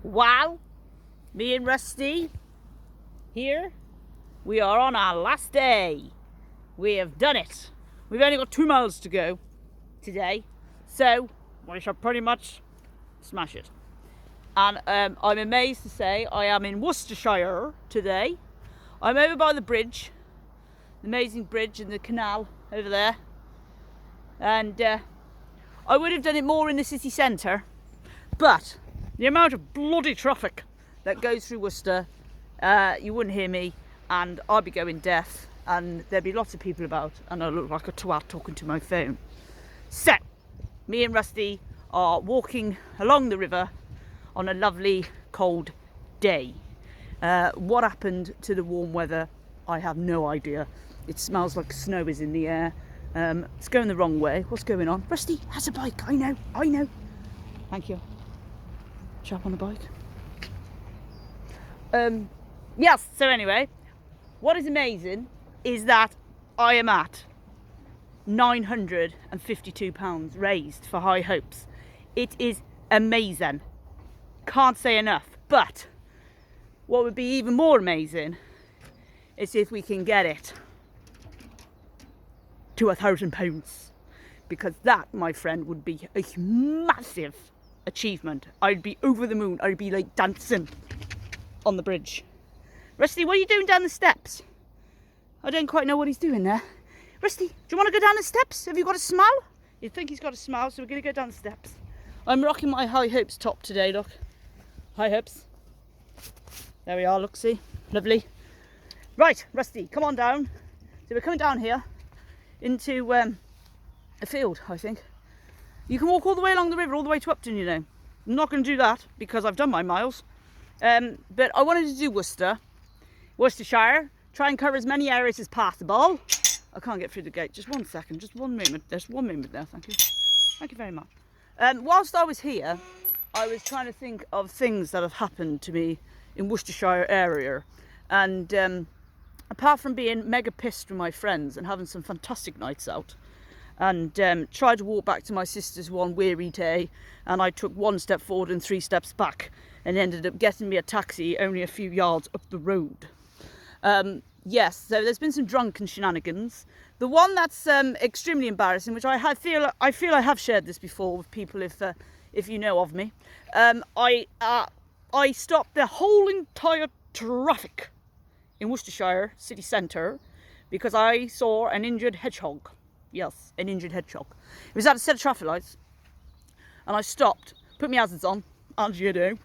Well, me and Rusty here, we are on our last day. We have done it. We've only got 2 miles to go today, so we shall pretty much smash it. And I'm amazed to say I am in Worcestershire today. I'm over by the bridge, the amazing bridge in the canal over there. And I would have done it more in the city centre, but the amount of bloody traffic that goes through Worcester, you wouldn't hear me, and I'd be going deaf, and there'd be lots of people about, and I look like a twat talking to my phone. So, me and Rusty are walking along the river on a lovely cold day. What happened to the warm weather, I have no idea. It smells like snow is in the air. It's going the wrong way. What's going on? Rusty has a bike. I know. Thank you. Chap on the bike. Yes, so anyway, what is amazing is that I am at £952 raised for High Hopes. It is amazing. Can't say enough. But what would be even more amazing is if we can get it to £1,000, because that, my friend, would be a massive achievement. I'd be over the moon. I'd be like dancing on the bridge. Rusty, what are you doing down the steps? I don't quite know what he's doing there. Rusty, do you want to go down the steps? Have you got a smile? You'd think he's got a smile, so we're going to go down the steps. I'm rocking my High Hopes top today, look. High Hopes. There we are, look, see? Lovely. Right, Rusty, come on down. So we're coming down here into a field, I think. You can walk all the way along the river, all the way to Upton, you know. I'm not going to do that because I've done my miles. But I wanted to do Worcestershire, try and cover as many areas as possible. I can't get through the gate. Just 1 second, just 1 moment. There's 1 moment there, thank you. Thank you very much. Whilst I was here, I was trying to think of things that have happened to me in Worcestershire area. And apart from being mega pissed with my friends and having some fantastic nights out, and tried to walk back to my sister's one weary day, and I took 1 step forward and 3 steps back, and ended up getting me a taxi only a few yards up the road. Yes, so there's been some drunken shenanigans. The one that's extremely embarrassing, which I feel I have shared this before with people if you know of me. I stopped the whole entire traffic in Worcestershire city centre because I saw an injured hedgehog. Yes, an injured hedgehog. It was at a set of traffic lights, and I stopped, put my hazards on, as you do,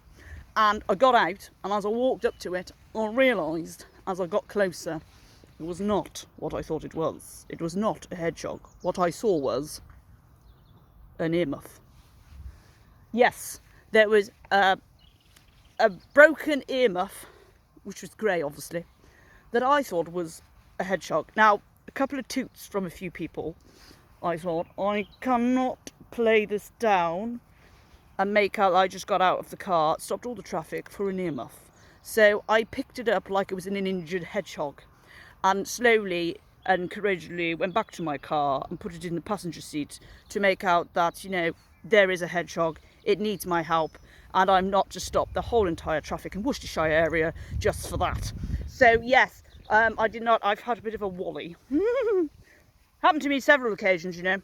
and I got out, and as I walked up to it, I realised as I got closer, it was not what I thought it was. It was not a hedgehog. What I saw was an earmuff. Yes, there was a broken earmuff, which was grey, obviously, that I thought was a hedgehog. Now, a couple of toots from a few people, I thought, I cannot play this down and make out I just got out of the car, stopped all the traffic for an earmuff. So I picked it up like it was an injured hedgehog, and slowly and courageously went back to my car and put it in the passenger seat to make out that, you know, there is a hedgehog, it needs my help, and I'm not to stop the whole entire traffic in Worcestershire area just for that. So yes, I did not. I've had a bit of a wally. Happened to me several occasions, you know.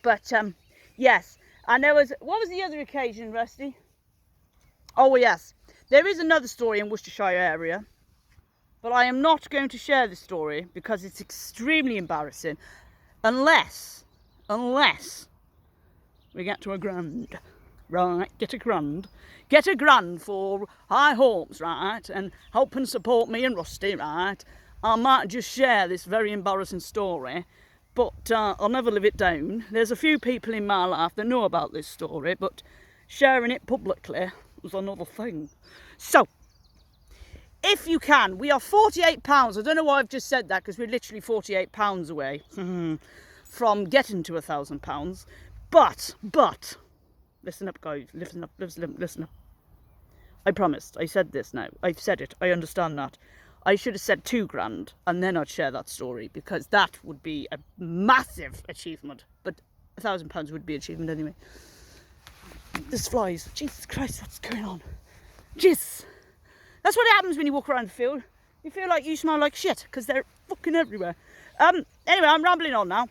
But yes, and there was. What was the other occasion, Rusty? Oh yes, there is another story in Worcestershire area, but I am not going to share this story because it's extremely embarrassing, unless we get to a grand. Right, get a grand for High Hopes, right, and help and support me and Rusty, right. I might just share this very embarrassing story, but I'll never live it down. There's a few people in my life that know about this story, but sharing it publicly was another thing. So, if you can, we are £48. I don't know why I've just said that, because we're literally £48 away from getting to £1,000. But, listen up, guys. Listen up. I promised. I said this now. I've said it. I understand that. I should have said £2,000 and then I'd share that story, because that would be a massive achievement. But £1,000 would be an achievement anyway. This flies. Jesus Christ, what's going on? Jizz. That's what happens when you walk around the field. You feel like you smell like shit because they're fucking everywhere. Anyway, I'm rambling on now.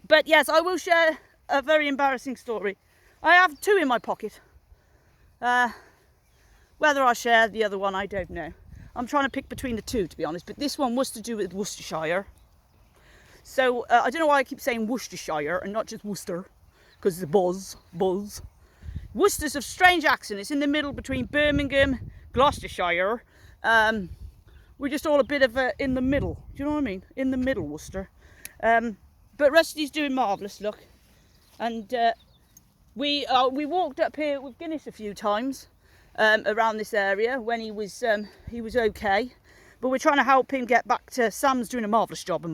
But yes, I will share a very embarrassing story. I have 2 in my pocket. Whether I share the other one, I don't know. I'm trying to pick between the 2, to be honest. But this one was to do with Worcestershire. So I don't know why I keep saying Worcestershire and not just Worcester, because it's a buzz. Worcester's a strange accent. It's in the middle between Birmingham, Gloucestershire. We're just all a bit of in the middle. Do you know what I mean? In the middle, Worcester. But Rusty's doing marvellous, look. And we walked up here with Guinness a few times around this area when he was okay. But we're trying to help him get back to. Sam's doing a marvellous job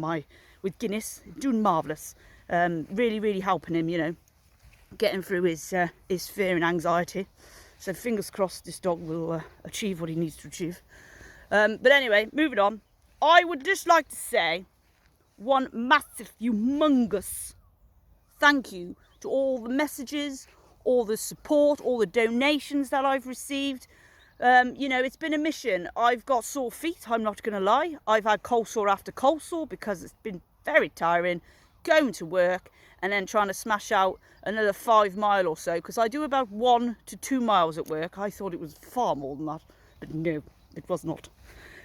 with Guinness, doing marvellous. Really, really helping him, you know, getting through his fear and anxiety. So fingers crossed this dog will achieve what he needs to achieve. But anyway, moving on. I would just like to say one massive, humongous thank you to all the messages, all the support, all the donations that I've received. You know, it's been a mission. I've got sore feet, I'm not going to lie. I've had cold sore after cold sore because it's been very tiring going to work and then trying to smash out another 5 mile or so, because I do about 1 to 2 miles at work. I thought it was far more than that, but no, it was not.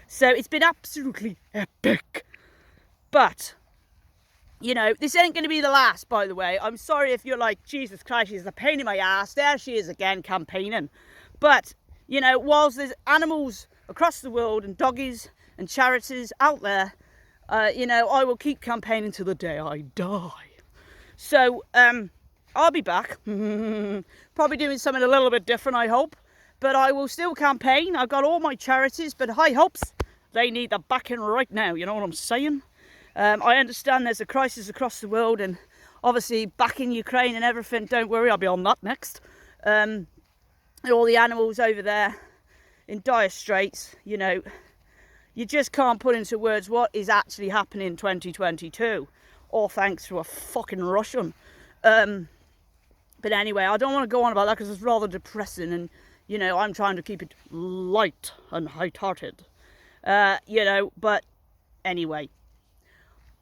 So it's been absolutely epic. But, you know, this ain't going to be the last, by the way. I'm sorry if you're like, Jesus Christ, she's a pain in my ass. There she is again, campaigning. But, you know, whilst there's animals across the world and doggies and charities out there, you know, I will keep campaigning till the day I die. So, I'll be back. Probably doing something a little bit different, I hope. But I will still campaign. I've got all my charities, but high hopes, they need the backing right now. You know what I'm saying? I understand there's a crisis across the world and obviously backing Ukraine and everything. Don't worry, I'll be on that next. And all the animals over there in dire straits, you know, you just can't put into words what is actually happening in 2022. All thanks to a fucking Russian. But anyway, I don't want to go on about that because it's rather depressing and, you know, I'm trying to keep it light and light-hearted. You know, but anyway.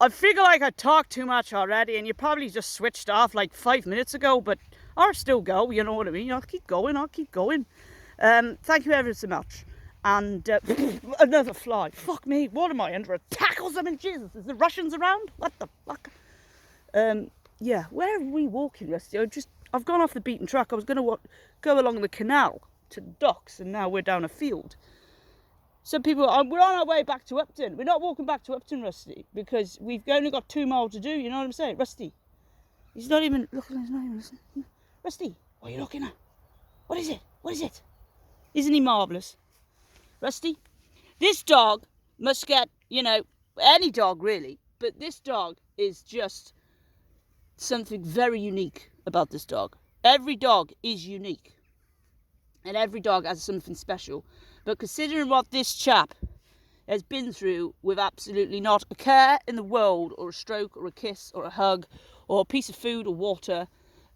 I feel like I talked too much already and you probably just switched off like 5 minutes ago, but I'll still go, you know what I mean? I'll keep going. Thank you ever so much. And another fly. Fuck me, what am I, under attack or something? Jesus, is the Russians around? What the fuck? Yeah, where are we walking, Rusty? I've gone off the beaten track. I was going to go along the canal to the docks and now we're down a field. Some people, we're on our way back to Upton. We're not walking back to Upton, Rusty, because we've only got 2 miles to do, you know what I'm saying? Rusty, he's not even looking, he's not even listening. Rusty, what are you looking at? What is it? What is it? Isn't he marvellous? Rusty, this dog must get, you know, any dog really, but this dog is just something very unique about this dog. Every dog is unique. And every dog has something special. But considering what this chap has been through with absolutely not a care in the world, or a stroke, or a kiss, or a hug, or a piece of food, or water,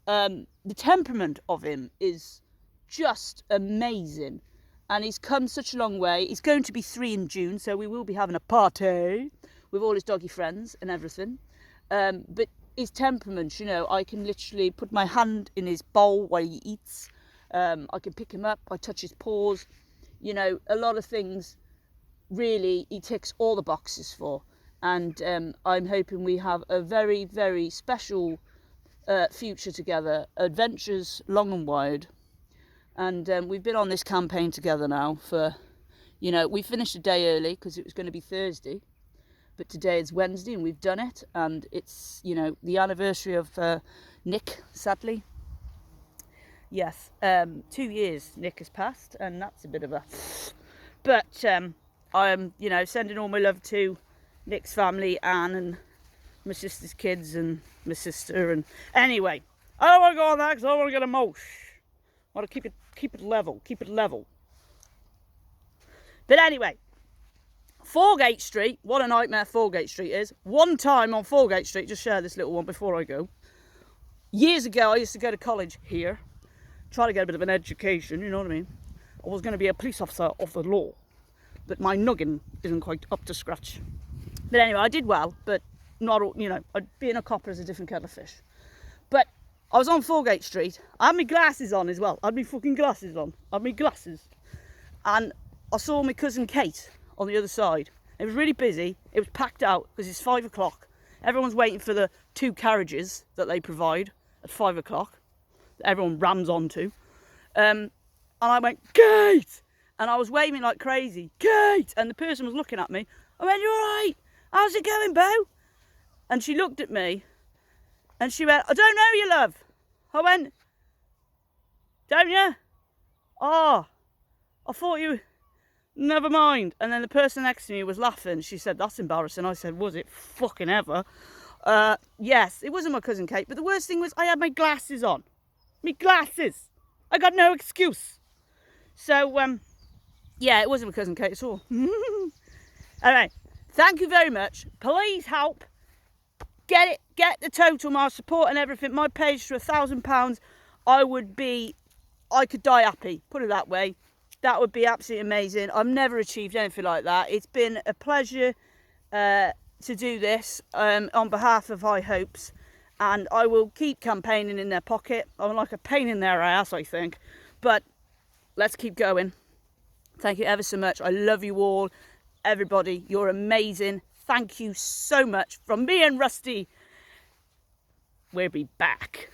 the temperament of him is just amazing. And he's come such a long way. He's going to be 3 in June, so we will be having a party with all his doggy friends and everything. But his temperament, you know, I can literally put my hand in his bowl while he eats. I can pick him up, I touch his paws, you know, a lot of things really he ticks all the boxes for. And I'm hoping we have a very, very special future together, adventures long and wide. And we've been on this campaign together now for, you know, we finished a day early because it was going to be Thursday. But today is Wednesday and we've done it. And it's, you know, the anniversary of Nick, sadly. Yes, 2 years Nick has passed, and that's a bit of a... But I'm, you know, sending all my love to Nick's family, Anne, and my sister's kids, and my sister, and... Anyway, I don't want to go on that because I don't want to get emotional. I want to keep it level. But anyway, Foregate Street, what a nightmare Foregate Street is. One time on Foregate Street, just share this little one before I go. Years ago, I used to go to college here. Try to get a bit of an education, you know what I mean? I was going to be a police officer of the law, but my noggin isn't quite up to scratch. But anyway, I did well, but not, you know, being a copper is a different kettle of fish. But I was on Foregate Street. I had my glasses on as well. I had my fucking glasses on. I had my glasses. And I saw my cousin Kate on the other side. It was really busy. It was packed out because it's 5 o'clock. Everyone's waiting for the 2 carriages that they provide at 5 o'clock. That everyone rams onto. And I went, Kate! And I was waving like crazy. Kate! And the person was looking at me. I went, you all right? How's it going, Bo? And she looked at me. And she went, I don't know you, love. I went, don't you? Oh, I thought you... Never mind. And then the person next to me was laughing. She said, that's embarrassing. I said, was it fucking ever? Yes, it wasn't my cousin Kate. But the worst thing was I had my glasses on. My glasses. I got no excuse. So, yeah, it wasn't my cousin Kate at all. Anyway, thank you very much. Please help. Get the total, my support and everything. My page to £1,000. I could die happy. Put it that way. That would be absolutely amazing. I've never achieved anything like that. It's been a pleasure to do this on behalf of High Hopes. And I will keep campaigning in their pocket. I'm like a pain in their ass, I think. But let's keep going. Thank you ever so much. I love you all. Everybody, you're amazing. Thank you so much. From me and Rusty, we'll be back.